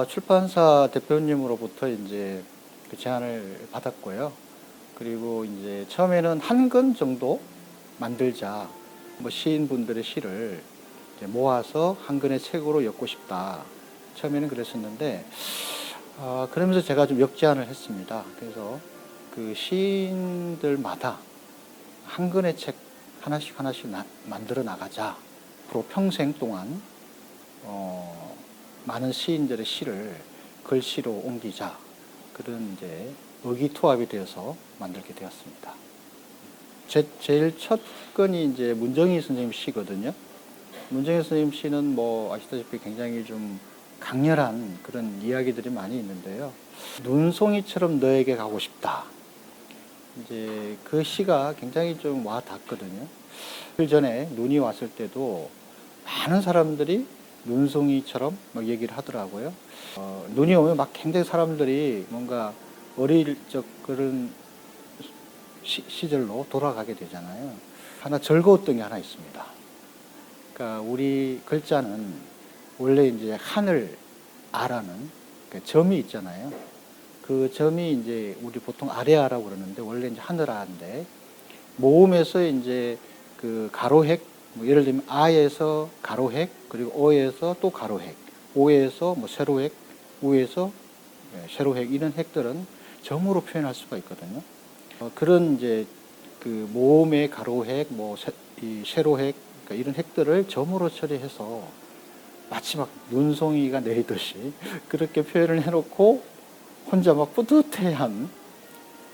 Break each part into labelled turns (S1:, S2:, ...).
S1: 출판사 대표님으로부터 이제 그 제안을 받았고요. 그리고 이제 처음에는 한 권 정도 만들자. 뭐 시인분들의 시를 이제 모아서 한 권의 책으로 엮고 싶다. 처음에는 그랬었는데, 그러면서 제가 좀 역제안을 했습니다. 그래서 그 시인들마다 한 권의 책 하나씩 만들어 나가자. 앞으로 평생 동안 많은 시인들의 시를 글씨로 옮기자. 그런 이제 의기투합이 되어서 만들게 되었습니다. 제일 첫 건이 이제 문정희 선생님 시거든요. 문정희 선생님 시는 뭐 아시다시피 굉장히 좀 강렬한 그런 이야기들이 많이 있는데요. 눈송이처럼 너에게 가고 싶다. 이제 그 시가 굉장히 좀 와 닿거든요. 그 전에 눈이 왔을 때도 많은 사람들이 눈송이처럼 막 얘기를 하더라고요. 눈이 오면 막 굉장히 사람들이 뭔가 어릴 적 그런 시절로 돌아가게 되잖아요. 하나 즐거웠던 게 하나 있습니다. 그러니까 우리 글자는 원래 이제 하늘, 아라는 그 점이 있잖아요. 그 점이 이제 우리 보통 아래아라고 그러는데 원래 이제 하늘아인데 모음에서 이제 그 가로획, 뭐 예를 들면 아에서 가로획, 그리고 어에서 또 가로획, 오에서 뭐 세로획, 우에서 세로획 이런 획들은 점으로 표현할 수가 있거든요. 그런 이제 그 모음의 가로획, 이 세로획, 그러니까 이런 획들을 점으로 처리해서 마치 막 눈송이가 내리듯이 그렇게 표현을 해놓고 혼자 막 뿌듯해한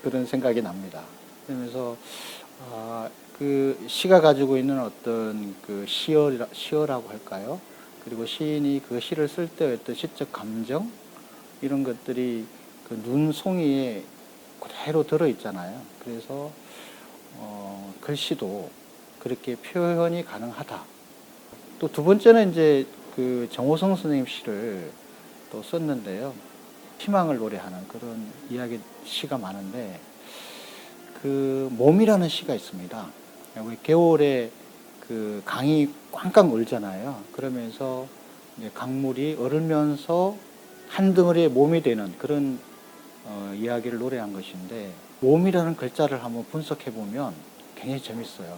S1: 그런 생각이 납니다. 그러면서 그 시가 가지고 있는 어떤 그 시어라고 할까요? 그리고 시인이 그 시를 쓸 때 어떤 시적 감정 이런 것들이 그 눈송이에 그대로 들어 있잖아요. 그래서 글씨도 그렇게 표현이 가능하다. 또 두 번째는 이제 그 정호성 선생님 시를 또 썼는데요. 희망을 노래하는 그런 이야기 시가 많은데 그 몸이라는 시가 있습니다. 겨울에 그 강이 꽝꽝 얼잖아요. 그러면서 이제 강물이 얼으면서 한 덩어리의 몸이 되는 그런 이야기를 노래한 것인데 몸이라는 글자를 한번 분석해 보면 굉장히 재밌어요.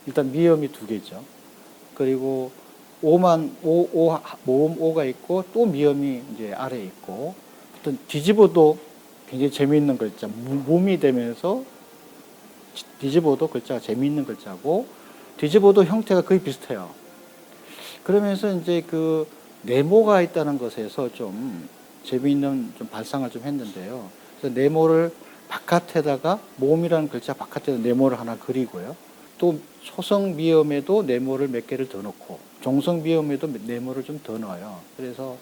S1: 일단 미음이 두 개죠. 그리고 모음 오가 있고 또 미음이 이제 아래에 있고 어떤 뒤집어도 굉장히 재미있는 글자 몸이 되면서 뒤집어도 글자가 재미있는 글자고 뒤집어도 형태가 거의 비슷해요. 그러면서 이제 그 네모가 있다는 것에서 좀 재미있는 좀 발상을 좀 했는데요. 그래서 네모를 바깥에다가 모음이라는 글자 바깥에다 네모를 하나 그리고요. 또 소성 미음에도 네모를 몇 개를 더 넣고 종성 미음에도 네모를 좀 더 넣어요. 그래서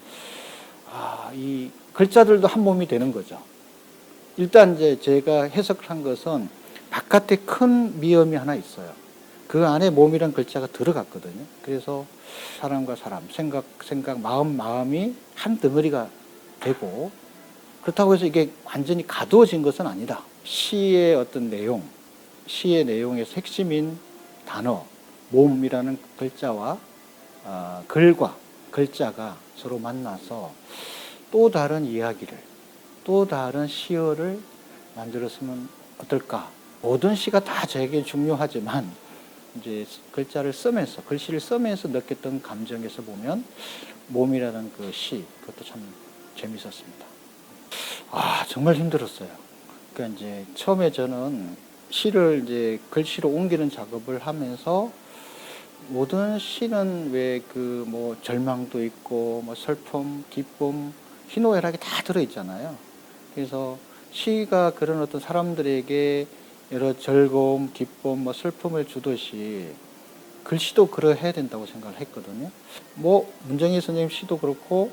S1: 이 글자들도 한 몸이 되는 거죠. 일단 이제 제가 해석한 것은 바깥에 큰 미음이 하나 있어요. 그 안에 몸이란 글자가 들어갔거든요. 그래서 사람과 사람, 생각, 마음이 한 덩어리가 되고 그렇다고 해서 이게 완전히 가두어진 것은 아니다. 시의 어떤 내용, 시의 내용에서 핵심인 단어, 몸이라는 글자와 글과 글자가 서로 만나서 또 다른 이야기를, 또 다른 시어를 만들었으면 어떨까. 모든 시가 다 저에게 중요하지만 이제 글자를 쓰면서 글씨를 쓰면서 느꼈던 감정에서 보면 몸이라는 그 시 그것도 참 재밌었습니다. 정말 힘들었어요. 그러니까 이제 처음에 저는 시를 이제 글씨로 옮기는 작업을 하면서 모든 시는 왜 그 뭐 절망도 있고 뭐 슬픔, 기쁨, 희노애락이 다 들어 있잖아요. 그래서 시가 그런 어떤 사람들에게 여러 즐거움, 기쁨, 뭐 슬픔을 주듯이 글씨도 그러해야 된다고 생각을 했거든요. 뭐 문정희 선생님 시도 그렇고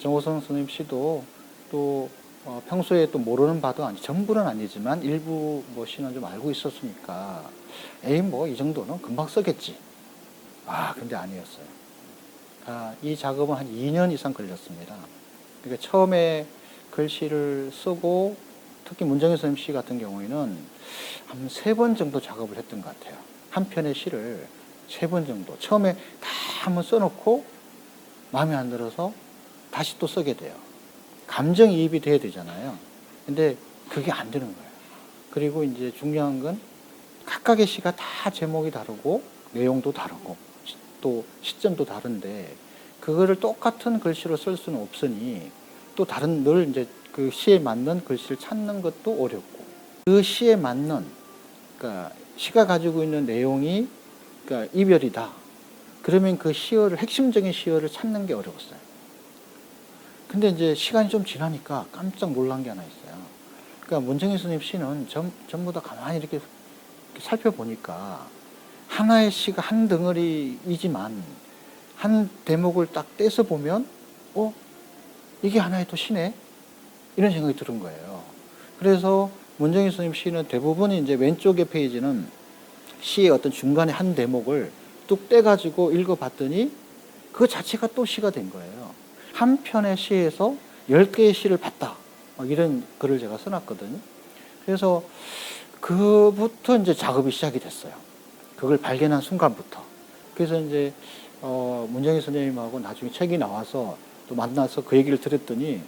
S1: 정호성 선생님 시도 또 평소에 또 모르는 바도 아니 전부는 아니지만 일부 뭐 시는 좀 알고 있었으니까 에이 뭐 이 정도는 금방 쓰겠지. 근데 아니었어요. 이 작업은 한 2년 이상 걸렸습니다. 그러니까 처음에 글씨를 쓰고 특히 문정희 선생님 시 같은 경우에는 한 3번 정도 작업을 했던 것 같아요. 한 편의 시를 3번 정도. 처음에 다 한번 써놓고 마음에 안 들어서 다시 또 쓰게 돼요. 감정이입이 돼야 되잖아요. 근데 그게 안 되는 거예요. 그리고 이제 중요한 건 각각의 시가 다 제목이 다르고 내용도 다르고 또 시점도 다른데 그거를 똑같은 글씨로 쓸 수는 없으니 또 다른 늘 이제 그 시에 맞는 글씨를 찾는 것도 어렵고 그 시에 맞는 그러니까 시가 가지고 있는 내용이 그러니까 이별이다. 그러면 그 시어를 핵심적인 시어를 찾는 게 어려웠어요. 근데 이제 시간이 좀 지나니까 깜짝 놀란 게 하나 있어요. 그러니까 문정희 스님 시는 전부 다 가만히 이렇게 살펴보니까 하나의 시가 한 덩어리이지만 한 대목을 딱 떼서 보면 이게 하나의 또 시네? 이런 생각이 드는 거예요. 그래서 문정희 스님 시는 대부분 이제 왼쪽의 페이지는 시의 어떤 중간에 한 대목을 뚝 떼가지고 읽어봤더니 그 자체가 또 시가 된 거예요. 한 편의 시에서 10개의 시를 봤다. 이런 글을 제가 써놨거든요. 그래서 그부터 이제 작업이 시작이 됐어요. 그걸 발견한 순간부터. 그래서 이제 문정희 선생님하고 나중에 책이 나와서 또 만나서 그 얘기를 들었더니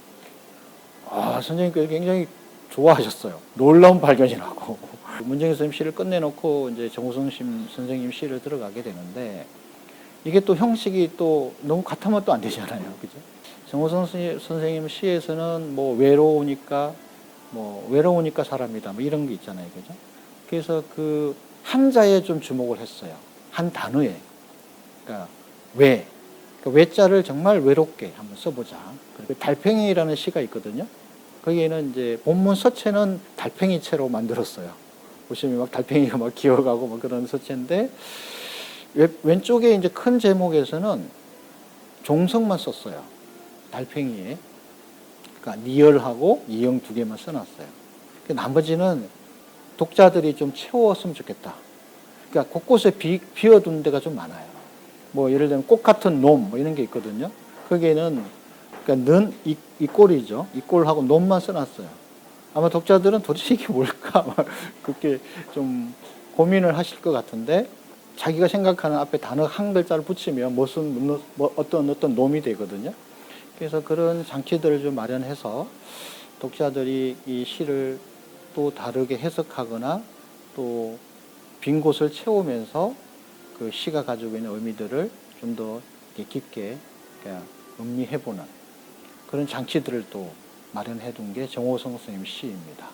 S1: 선생님께서 굉장히 좋아하셨어요. 놀라운 발견이라고. 문정희 선생님 시를 끝내놓고 이제 정우성 선생님 시를 들어가게 되는데 이게 또 형식이 또 너무 같으면 또 안 되잖아요. 그죠? 정우성 선생님 시에서는 뭐 외로우니까 사람이다. 뭐 이런 게 있잖아요. 그죠? 그래서 그 한자에 좀 주목을 했어요. 한 단어에. 그러니까 외자를 정말 외롭게 한번 써보자. 그리고 달팽이라는 시가 있거든요. 거기에는 이제 본문 서체는 달팽이체로 만들었어요. 보시면 막 달팽이가 막 기어가고 막 그런 서체인데 왼쪽에 이제 큰 제목에서는 종성만 썼어요. 달팽이에. 그러니까 니을하고 이응 두 개만 써놨어요. 나머지는 독자들이 좀 채웠으면 좋겠다. 그러니까 곳곳에 비워둔 데가 좀 많아요. 뭐 예를 들면 꽃 같은 놈 뭐 이런 게 있거든요. 거기에는 그러니까 는 이 꼴이죠. 이 꼴하고 놈만 써놨어요. 아마 독자들은 도대체 이게 뭘까 그렇게 좀 고민을 하실 것 같은데 자기가 생각하는 앞에 단어 한 글자를 붙이면 어떤 놈이 되거든요. 그래서 그런 장치들을 좀 마련해서 독자들이 이 시를 또 다르게 해석하거나 또 빈 곳을 채우면서 그 시가 가지고 있는 의미들을 좀 더 깊게 음미해보는 그런 장치들을 또 마련해둔 게 정호성 선생님 시입니다.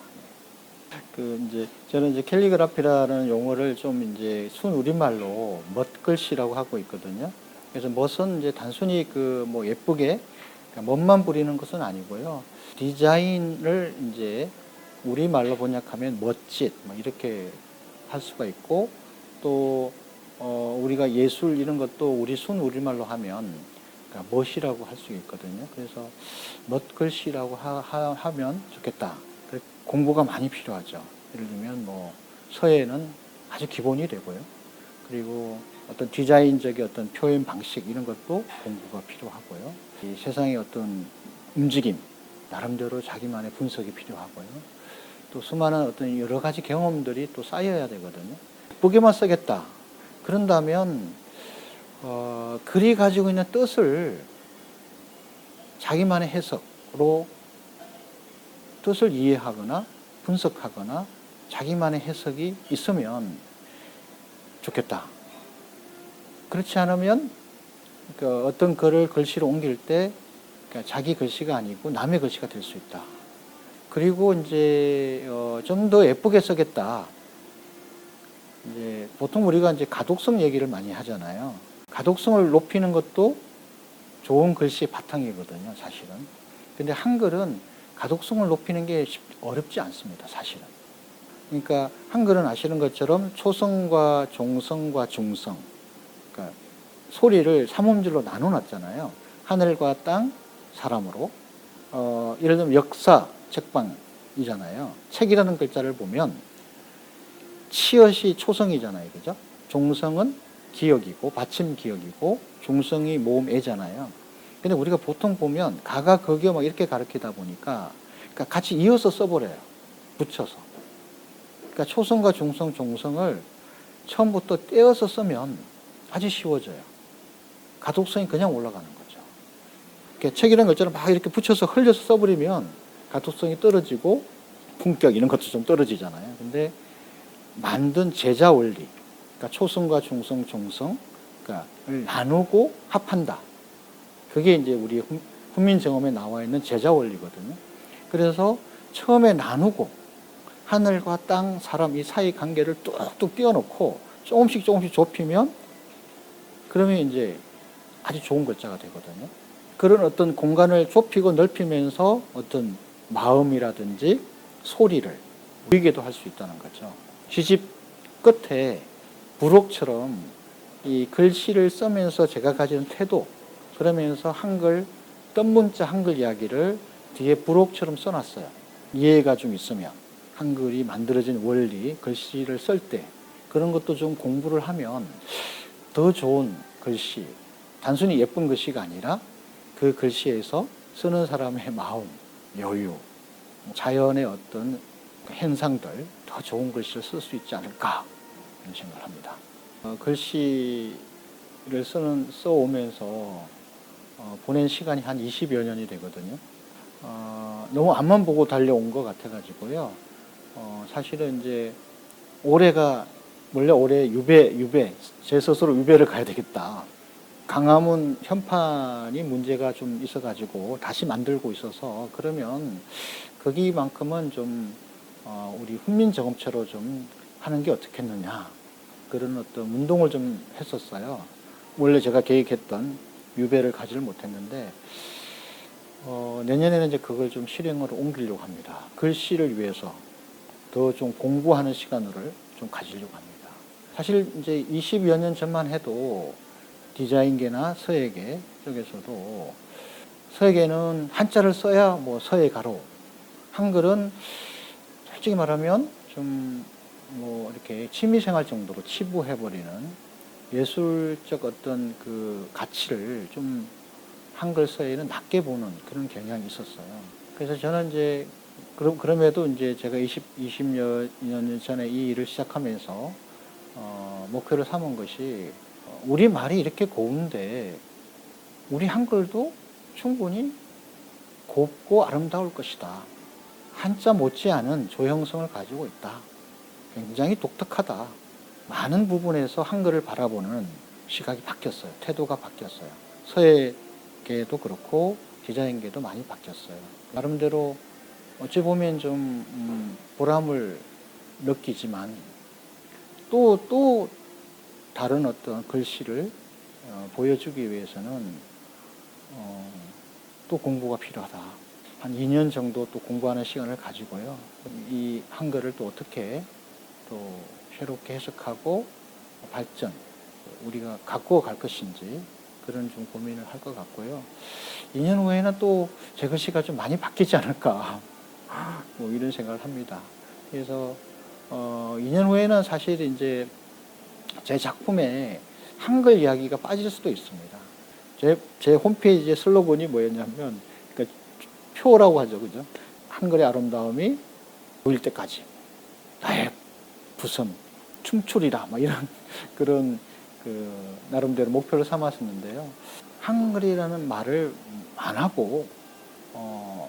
S1: 저는 이제 캘리그라피라는 용어를 좀 이제 순 우리말로 멋글씨라고 하고 있거든요. 그래서 멋은 이제 단순히 뭐 예쁘게 멋만 부리는 것은 아니고요. 디자인을 이제 우리말로 번역하면 멋짓 뭐 이렇게 할 수가 있고 또 우리가 예술 이런 것도 우리 순 우리말로 하면 멋이라고 할 수 있거든요. 그래서 멋글씨라고 하면 좋겠다. 공부가 많이 필요하죠. 예를 들면 뭐 서예는 아주 기본이 되고요. 그리고 어떤 디자인적인 어떤 표현 방식 이런 것도 공부가 필요하고요. 이 세상의 어떤 움직임 나름대로 자기만의 분석이 필요하고요. 또 수많은 어떤 여러 가지 경험들이 또 쌓여야 되거든요. 예쁘게만 쓰겠다. 그런다면 글이 가지고 있는 뜻을 자기만의 해석으로 뜻을 이해하거나 분석하거나 자기만의 해석이 있으면 좋겠다. 그렇지 않으면 어떤 글을 글씨로 옮길 때 자기 글씨가 아니고 남의 글씨가 될 수 있다. 그리고 이제 좀 더 예쁘게 쓰겠다. 이제 보통 우리가 이제 가독성 얘기를 많이 하잖아요. 가독성을 높이는 것도 좋은 글씨의 바탕이거든요, 사실은. 근데 한글은 가독성을 높이는 게 어렵지 않습니다, 사실은. 그러니까 한글은 아시는 것처럼 초성과 종성과 중성, 그러니까 소리를 삼음절로 나눠놨잖아요. 하늘과 땅, 사람으로. 예를 들면 역사, 책방이잖아요. 책이라는 글자를 보면 치엇이 초성이잖아요, 그죠? 종성은 기역이고 받침 기역이고 중성이 모음 애잖아요. 근데 우리가 보통 보면 가가 거기어 막 이렇게 가르치다 보니까 그러니까 같이 이어서 써버려요. 붙여서. 그러니까 초성과 중성, 종성을 처음부터 떼어서 쓰면 아주 쉬워져요. 가독성이 그냥 올라가는 거죠. 이렇게 책이라는 글자를 막 이렇게 붙여서 흘려서 써버리면 가독성이 떨어지고 품격 이런 것도 좀 떨어지잖아요. 근데 만든 제자 원리, 그러니까 초성과 중성, 종성, 그러니까를 나누고 합한다. 그게 이제 우리 훈민정음에 나와 있는 제자 원리거든요. 그래서 처음에 나누고 하늘과 땅, 사람 이 사이 관계를 뚝뚝 띄워놓고 조금씩 좁히면 그러면 이제 아주 좋은 글자가 되거든요. 그런 어떤 공간을 좁히고 넓히면서 어떤 마음이라든지 소리를 보이게도 할 수 있다는 거죠. 시집 끝에 부록처럼 이 글씨를 쓰면서 제가 가지는 태도, 그러면서 한글, 뜬문자 한글 이야기를 뒤에 부록처럼 써놨어요. 이해가 좀 있으면. 한글이 만들어진 원리, 글씨를 쓸 때 그런 것도 좀 공부를 하면 더 좋은 글씨, 단순히 예쁜 글씨가 아니라 그 글씨에서 쓰는 사람의 마음, 여유, 자연의 어떤 현상들, 더 좋은 글씨를 쓸 수 있지 않을까 이런 생각을 합니다. 글씨를 써오면서 보낸 시간이 한 20여 년이 되거든요. 너무 앞만 보고 달려온 것 같아가지고요. 사실은 이제 원래 올해 유배, 제 스스로 유배를 가야 되겠다. 강화문 현판이 문제가 좀 있어가지고 다시 만들고 있어서 그러면 거기만큼은 좀 우리 훈민정음체로 좀 하는 게 어떻겠느냐. 그런 어떤 운동을 좀 했었어요. 원래 제가 계획했던 유배를 가지를 못했는데 내년에는 이제 그걸 좀 실행으로 옮기려고 합니다. 글씨를 위해서 더 좀 공부하는 시간을 좀 가지려고 합니다. 사실 이제 20여 년 전만 해도 디자인계나 서예계 쪽에서도 서예계는 한자를 써야 뭐 서예가로, 한글은 솔직히 말하면 좀 뭐 이렇게 취미생활 정도로 치부해버리는 예술적 어떤 그 가치를 좀 한글 서예는 낮게 보는 그런 경향이 있었어요. 그래서 저는 이제 그럼에도 이제 제가 20여 년 전에 이 일을 시작하면서 목표를 삼은 것이 우리 말이 이렇게 고운데 우리 한글도 충분히 곱고 아름다울 것이다. 한자 못지않은 조형성을 가지고 있다. 굉장히 독특하다. 많은 부분에서 한글을 바라보는 시각이 바뀌었어요. 태도가 바뀌었어요. 서예계도 그렇고 디자인계도 많이 바뀌었어요. 나름대로 어찌 보면 좀 보람을 느끼지만 또 다른 어떤 글씨를 보여주기 위해서는 또 공부가 필요하다. 한 2년 정도 또 공부하는 시간을 가지고요. 이 한글을 또 어떻게 또 새롭게 해석하고 발전, 우리가 갖고 갈 것인지 그런 좀 고민을 할 것 같고요. 2년 후에는 또 제 글씨가 좀 많이 바뀌지 않을까. 뭐 이런 생각을 합니다. 그래서 2년 후에는 사실 이제 제 작품에 한글 이야기가 빠질 수도 있습니다. 제 홈페이지의 슬로건이 뭐였냐면, 그러니까 표라고 하죠, 그죠? 한글의 아름다움이 보일 때까지 나의 부선 춤추리라, 막 이런 그런 그 나름대로 목표를 삼았었는데요. 한글이라는 말을 안 하고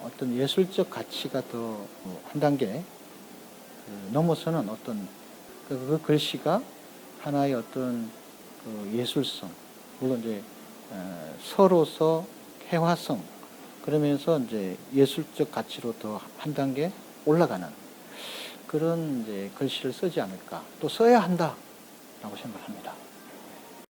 S1: 어떤 예술적 가치가 더 한 단계 넘어서는 어떤 그 글씨가 하나의 어떤 그 예술성, 물론 이제 서로서 회화성, 그러면서 이제 예술적 가치로 더 한 단계 올라가는 그런 이제 글씨를 쓰지 않을까, 또 써야 한다라고 생각합니다.